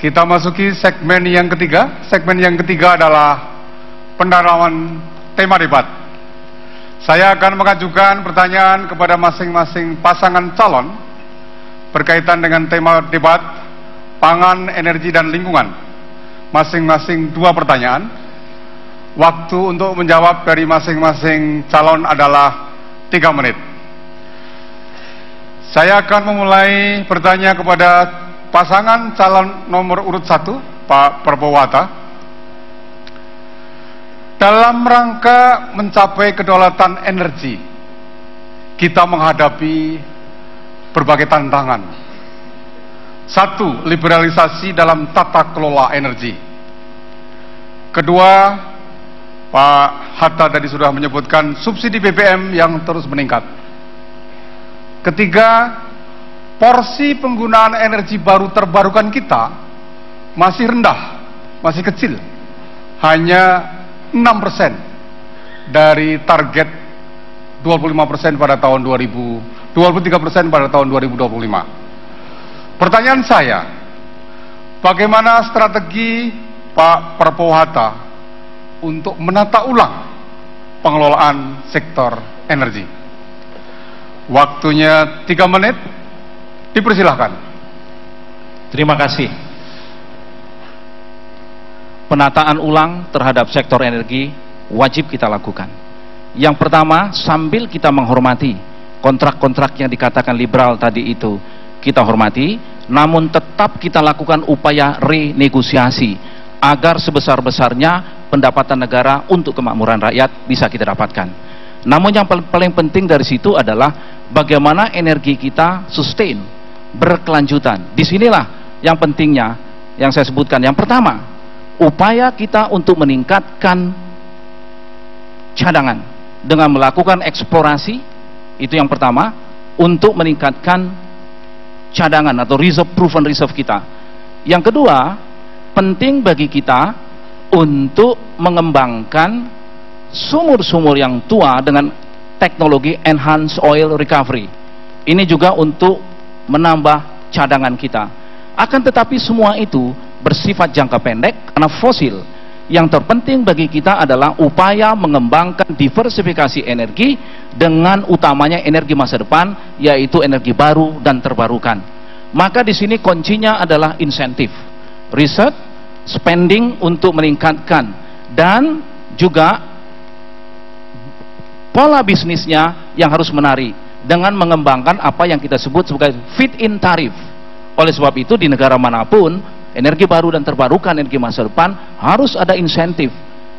Kita masuki segmen yang ketiga. Segmen yang ketiga adalah pendalaman tema debat. Saya akan mengajukan pertanyaan kepada masing-masing pasangan calon berkaitan dengan tema debat pangan, energi, dan lingkungan. Masing-masing 2 pertanyaan. Waktu untuk menjawab dari masing-masing calon adalah 3 menit. Saya akan memulai bertanya kepada pasangan calon nomor urut 1, Pak Prabowo Hatta. Dalam rangka mencapai kedaulatan energi, kita menghadapi berbagai tantangan. 1. Liberalisasi dalam tata kelola energi. Kedua, Pak Hatta tadi sudah menyebutkan subsidi BBM yang terus meningkat. Ketiga, porsi penggunaan energi baru terbarukan kita masih rendah, masih kecil. Hanya 6% dari target 25% pada tahun 23% pada tahun 2025. Pertanyaan saya, bagaimana strategi Pak Prabowo Hatta untuk menata ulang pengelolaan sektor energi? Waktunya 3 menit, dipersilahkan. Terima kasih. Penataan ulang terhadap sektor energi wajib kita lakukan. Yang pertama, sambil kita menghormati kontrak-kontrak yang dikatakan liberal tadi itu, kita hormati, namun tetap kita lakukan upaya renegosiasi agar sebesar-besarnya pendapatan negara untuk kemakmuran rakyat bisa kita dapatkan. Namun yang paling penting dari situ adalah bagaimana energi kita sustain, berkelanjutan. Disinilah yang pentingnya yang saya sebutkan. Yang pertama, upaya kita untuk meningkatkan cadangan dengan melakukan eksplorasi, itu yang pertama, untuk meningkatkan cadangan atau proven reserve kita. Yang kedua, penting bagi kita untuk mengembangkan sumur-sumur yang tua dengan teknologi enhanced oil recovery. Ini juga untuk menambah cadangan kita. Akan tetapi semua itu bersifat jangka pendek karena fosil. Yang terpenting bagi kita adalah upaya mengembangkan diversifikasi energi dengan utamanya energi masa depan, yaitu energi baru dan terbarukan. Maka di sini kuncinya adalah insentif, riset, spending untuk meningkatkan, dan juga pola bisnisnya yang harus menarik dengan mengembangkan apa yang kita sebut sebagai feed-in tarif. Oleh sebab itu di negara manapun energi baru dan terbarukan, energi masa depan, harus ada insentif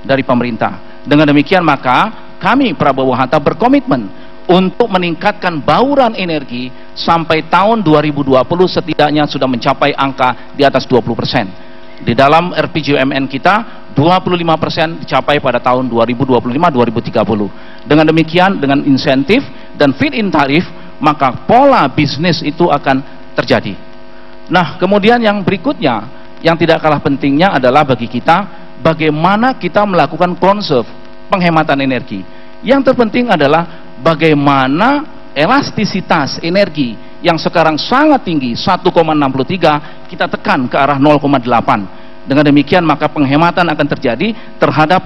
dari pemerintah. Dengan demikian maka kami Prabowo Hatta berkomitmen untuk meningkatkan bauran energi sampai tahun 2020 setidaknya sudah mencapai angka di atas 20%. Di dalam RPJMN kita 25% dicapai pada tahun 2025-2030. Dengan demikian, dengan insentif dan feed-in tarif, maka pola bisnis itu akan terjadi. Nah, kemudian yang berikutnya, yang tidak kalah pentingnya adalah bagi kita, bagaimana kita melakukan conserve, penghematan energi. Yang terpenting adalah bagaimana elastisitas energi yang sekarang sangat tinggi, 1,63, kita tekan ke arah 0,8. Dengan demikian maka penghematan akan terjadi terhadap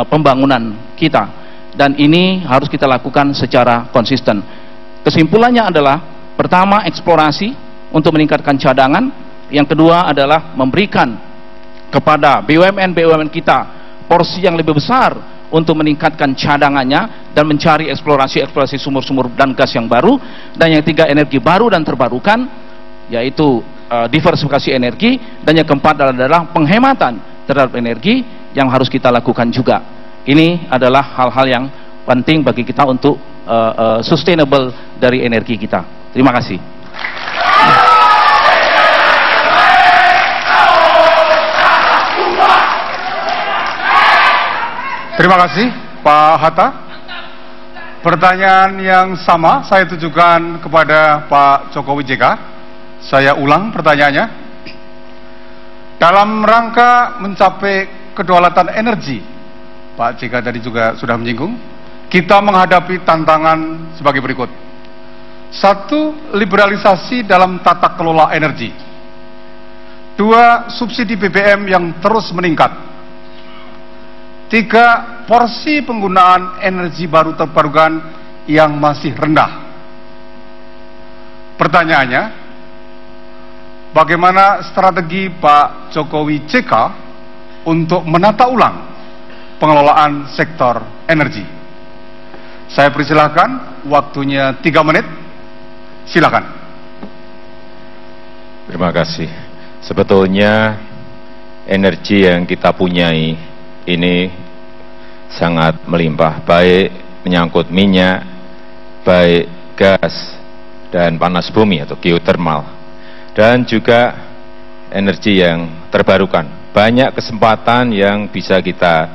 pembangunan kita, dan ini harus kita lakukan secara konsisten. Kesimpulannya adalah, pertama, eksplorasi untuk meningkatkan cadangan. Yang kedua adalah memberikan kepada BUMN kita porsi yang lebih besar untuk meningkatkan cadangannya dan mencari eksplorasi sumur-sumur dan gas yang baru. Dan yang ketiga, energi baru dan terbarukan, yaitu diversifikasi energi. Dan yang keempat adalah penghematan terhadap energi yang harus kita lakukan juga. Ini adalah hal-hal yang penting bagi kita untuk sustainable dari energi kita. Terima kasih. Terima kasih Pak Hatta. Pertanyaan yang sama saya tujukan kepada Pak Jokowi JK. Saya ulang pertanyaannya. Dalam rangka mencapai kedaulatan energi, Pak JK tadi juga sudah menyinggung, kita menghadapi tantangan sebagai berikut. 1. Liberalisasi dalam tata kelola energi. 2. Subsidi BBM yang terus meningkat. 3. Porsi penggunaan energi baru terbarukan yang masih rendah. Pertanyaannya, bagaimana strategi Pak Jokowi JK untuk menata ulang pengelolaan sektor energi? Saya persilahkan, waktunya 3 menit. Silakan. Terima kasih. Sebetulnya energi yang kita punyai ini sangat melimpah, baik menyangkut minyak, baik gas dan panas bumi atau geothermal, dan juga energi yang terbarukan. Banyak kesempatan yang bisa kita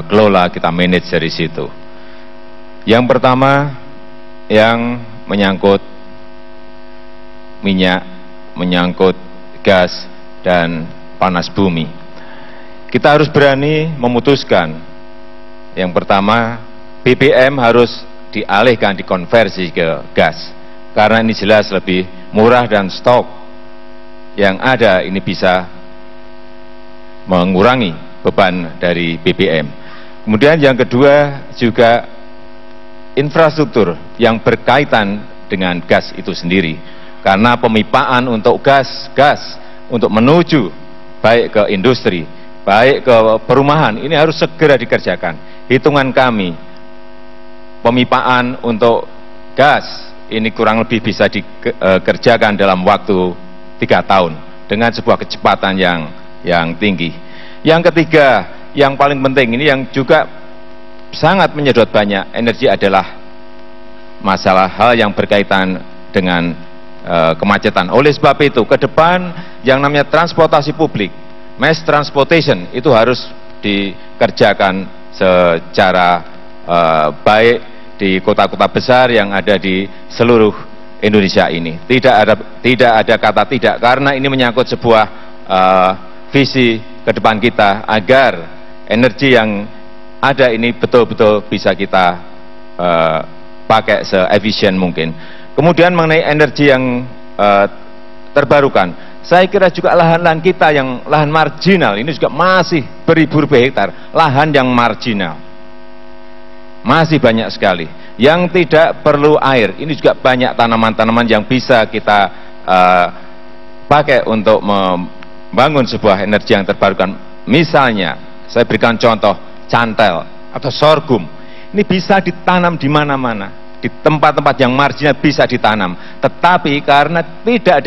kelola, kita manage dari situ. Yang pertama, yang menyangkut minyak, menyangkut gas dan panas bumi. Kita harus berani memutuskan. Yang pertama, BBM harus dialihkan, dikonversi ke gas. Karena ini jelas lebih murah dan stok yang ada ini bisa mengurangi beban dari BBM. Kemudian yang kedua juga infrastruktur yang berkaitan dengan gas itu sendiri. Karena pemipaan untuk gas untuk menuju baik ke industri, baik ke perumahan, ini harus segera dikerjakan. Hitungan kami, pemipaan untuk gas ini kurang lebih bisa dikerjakan dalam waktu 3 tahun dengan sebuah kecepatan yang tinggi. Yang ketiga, yang paling penting ini yang juga sangat menyedot banyak energi adalah masalah hal yang berkaitan dengan kemacetan. Oleh sebab itu, ke depan yang namanya transportasi publik, mass transportation itu harus dikerjakan secara baik di kota-kota besar yang ada di seluruh Indonesia ini. Tidak ada kata tidak, karena ini menyangkut sebuah visi ke depan kita agar energi yang ada ini betul-betul bisa kita pakai se-efisien mungkin. Kemudian mengenai energi yang terbarukan, saya kira juga lahan-lahan kita yang lahan marginal ini juga masih beribu-ribu hektar lahan yang marginal. Masih banyak sekali yang tidak perlu air. Ini juga banyak tanaman-tanaman yang bisa kita pakai untuk membangun sebuah energi yang terbarukan. Misalnya, saya berikan contoh cantel atau sorghum. Ini bisa ditanam di mana-mana, di tempat-tempat yang marginal bisa ditanam. Tetapi karena tidak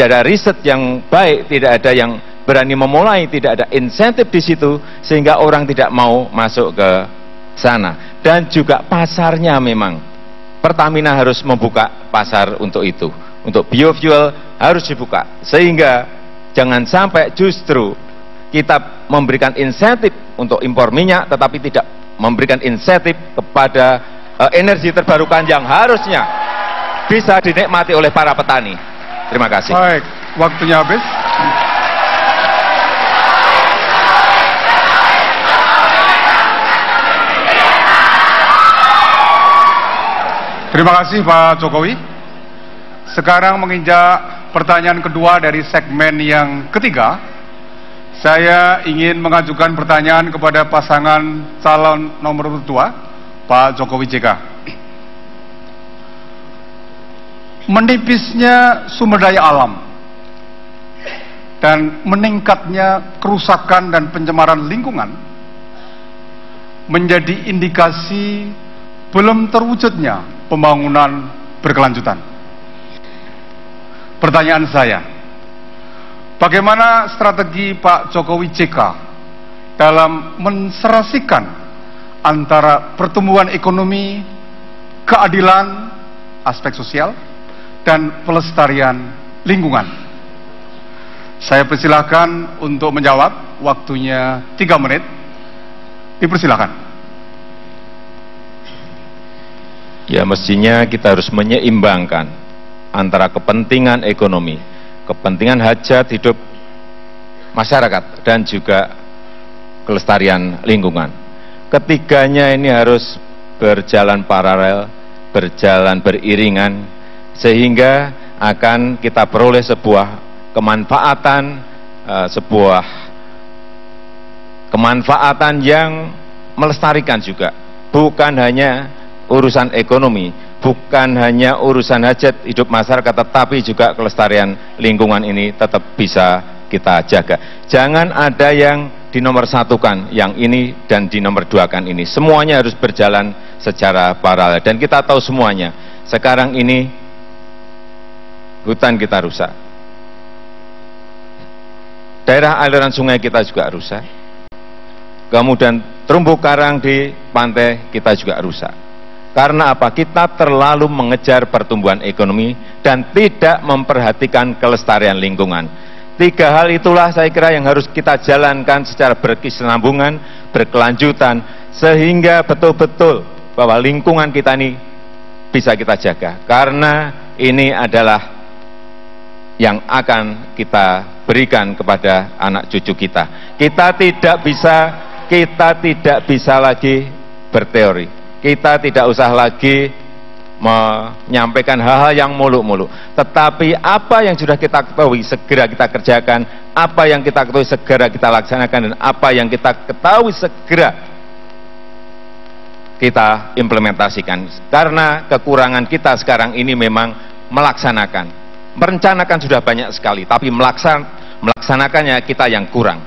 ada riset yang baik, tidak ada yang berani memulai, tidak ada insentif di situ, sehingga orang tidak mau masuk ke sana. Dan juga pasarnya memang Pertamina harus membuka pasar untuk itu. Untuk biofuel harus dibuka, sehingga jangan sampai justru kita memberikan insentif untuk impor minyak tetapi tidak memberikan insentif kepada energi terbarukan yang harusnya bisa dinikmati oleh para petani. Terima kasih. Baik, waktunya habis. Terima kasih Pak Jokowi. Sekarang menginjak pertanyaan kedua dari segmen yang ketiga. Saya ingin mengajukan pertanyaan kepada pasangan calon nomor 2, Pak Jokowi JK. Menipisnya sumber daya alam dan meningkatnya kerusakan dan pencemaran lingkungan menjadi indikasi belum terwujudnya pembangunan berkelanjutan. Pertanyaan saya, bagaimana strategi Pak Jokowi JK dalam menserasikan antara pertumbuhan ekonomi, keadilan, aspek sosial, dan pelestarian lingkungan? Saya persilahkan untuk menjawab, waktunya 3 menit. Dipersilahkan. Ya, mestinya kita harus menyeimbangkan antara kepentingan ekonomi, kepentingan hajat hidup masyarakat, dan juga kelestarian lingkungan. Ketiganya ini harus berjalan paralel, berjalan beriringan, sehingga akan kita peroleh sebuah kemanfaatan, sebuah kemanfaatan yang melestarikan juga, bukan hanya urusan ekonomi, bukan hanya urusan hajat hidup masyarakat, tetapi juga kelestarian lingkungan ini tetap bisa kita jaga. Jangan ada yang dinomorsatukan yang ini dan dinomorduakan ini. Semuanya harus berjalan secara paralel. Dan kita tahu semuanya, sekarang ini hutan kita rusak, daerah aliran sungai kita juga rusak, kemudian terumbu karang di pantai kita juga rusak. Karena apa? Kita terlalu mengejar pertumbuhan ekonomi dan tidak memperhatikan kelestarian lingkungan. 3 hal itulah saya kira yang harus kita jalankan secara berkesinambungan, berkelanjutan, sehingga betul-betul bahwa lingkungan kita ini bisa kita jaga. Karena ini adalah yang akan kita berikan kepada anak cucu kita. Kita tidak bisa lagi berteori. Kita tidak usah lagi menyampaikan hal-hal yang muluk-muluk. Tetapi apa yang sudah kita ketahui segera kita kerjakan, apa yang kita ketahui segera kita laksanakan, dan apa yang kita ketahui segera kita implementasikan. Karena kekurangan kita sekarang ini memang melaksanakan. Merencanakan sudah banyak sekali, tapi melaksanakannya kita yang kurang.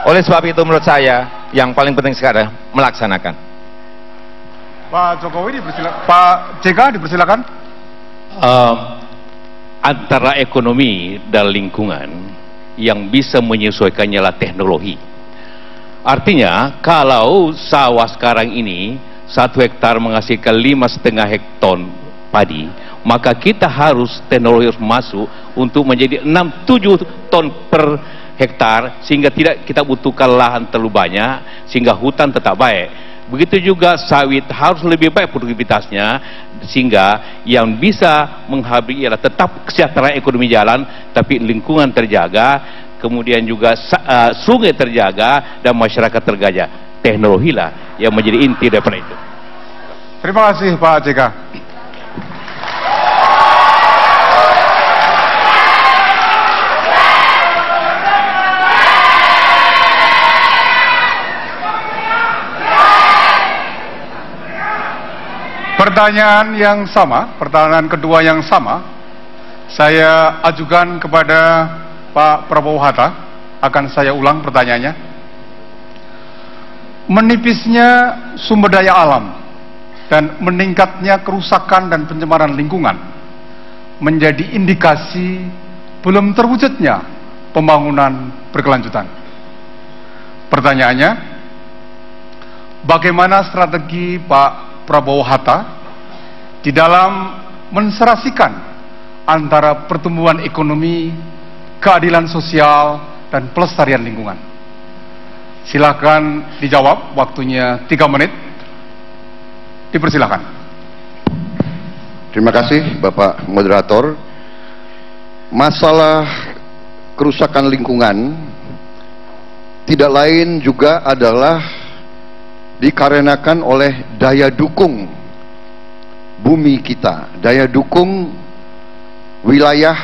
Oleh sebab itu menurut saya yang paling penting sekarang melaksanakan. Pak Jokowi dipersilakan. Pak JK dipersilakan. Antara ekonomi dan lingkungan yang bisa menyesuaikannya adalah teknologi. Artinya kalau sawah sekarang ini 1 hektar menghasilkan 5,5 hekton padi, maka kita harus teknologi masuk untuk menjadi 6-7 ton per hektar, sehingga tidak kita butuhkan lahan terlalu banyak, sehingga hutan tetap baik. Begitu juga sawit harus lebih baik produktivitasnya, sehingga yang bisa menghabis ialah tetap kesejahteraan ekonomi jalan, tapi lingkungan terjaga, kemudian juga sungai terjaga dan masyarakat terjaga. Teknologilah yang menjadi inti daripada itu. Terima kasih Pak JK. Pertanyaan yang sama, pertanyaan kedua yang sama, saya ajukan kepada Pak Prabowo Hatta. Akan saya ulang pertanyaannya. Menipisnya sumber daya alam dan meningkatnya kerusakan dan pencemaran lingkungan menjadi indikasi belum terwujudnya pembangunan berkelanjutan. Pertanyaannya, bagaimana strategi Pak Prabowo Hatta di dalam menserasikan antara pertumbuhan ekonomi, keadilan sosial, dan pelestarian lingkungan? Silakan dijawab, waktunya 3 menit. Dipersilakan. Terima kasih Bapak Moderator. Masalah kerusakan lingkungan tidak lain juga adalah dikarenakan oleh daya dukung bumi kita, daya dukung wilayah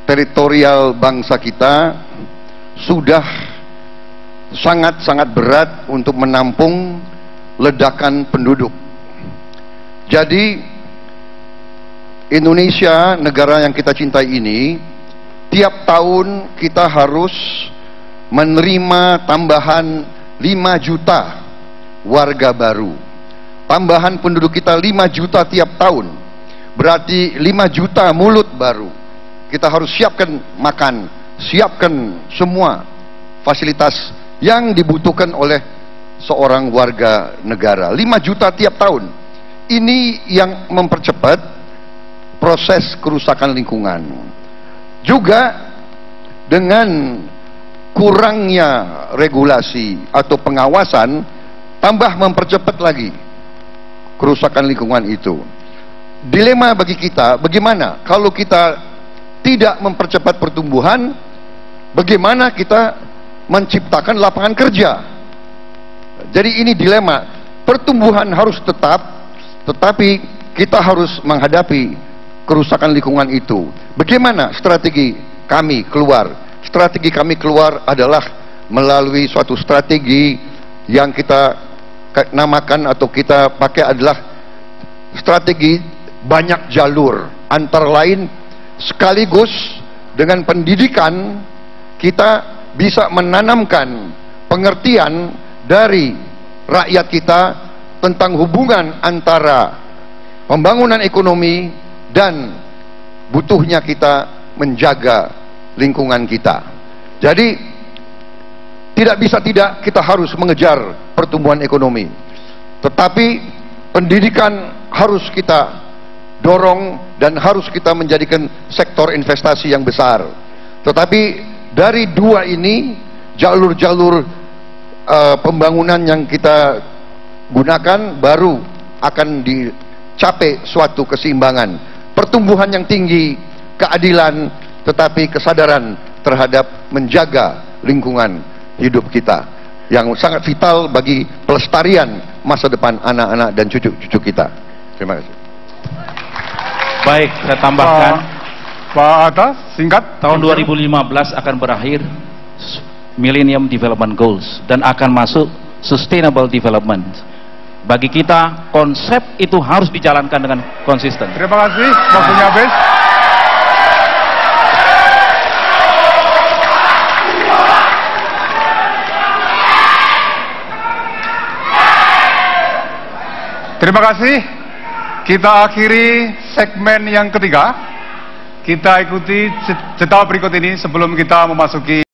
teritorial bangsa kita sudah sangat-sangat berat untuk menampung ledakan penduduk. Jadi Indonesia, negara yang kita cintai ini, tiap tahun kita harus menerima tambahan 5 juta warga baru. Tambahan penduduk kita 5 juta tiap tahun, berarti 5 juta mulut baru. Kita harus siapkan makan, siapkan semua fasilitas yang dibutuhkan oleh seorang warga negara. 5 juta tiap tahun. Ini yang mempercepat proses kerusakan lingkungan. Juga dengan kurangnya regulasi atau pengawasan, tambah mempercepat lagi kerusakan lingkungan itu. Dilema bagi kita, bagaimana kalau kita tidak mempercepat pertumbuhan, bagaimana kita menciptakan lapangan kerja? Jadi ini dilema. Pertumbuhan harus tetap, tetapi kita harus menghadapi kerusakan lingkungan itu. Bagaimana strategi kami keluar. Strategi kami keluar adalah melalui suatu strategi yang kita namakan atau kita pakai adalah strategi banyak jalur. Antara lain sekaligus dengan pendidikan kita bisa menanamkan pengertian dari rakyat kita tentang hubungan antara pembangunan ekonomi dan butuhnya kita menjaga lingkungan kita. Jadi tidak bisa tidak, kita harus mengejar pertumbuhan ekonomi, tetapi pendidikan harus kita dorong dan harus kita menjadikan sektor investasi yang besar. Tetapi dari dua ini, jalur-jalur pembangunan yang kita gunakan baru akan dicapai suatu keseimbangan, pertumbuhan yang tinggi, keadilan, tetapi kesadaran terhadap menjaga lingkungan hidup kita yang sangat vital bagi pelestarian masa depan anak-anak dan cucu-cucu kita. Terima kasih. Baik, saya tambahkan. Pak Atta, singkat. Tahun 2015 akan berakhir Millennium Development Goals dan akan masuk Sustainable Development. Bagi kita, konsep itu harus dijalankan dengan konsisten. Terima kasih, waktunya habis. Terima kasih. Kita akhiri segmen yang ketiga. Kita ikuti jeda berikut ini sebelum kita memasuki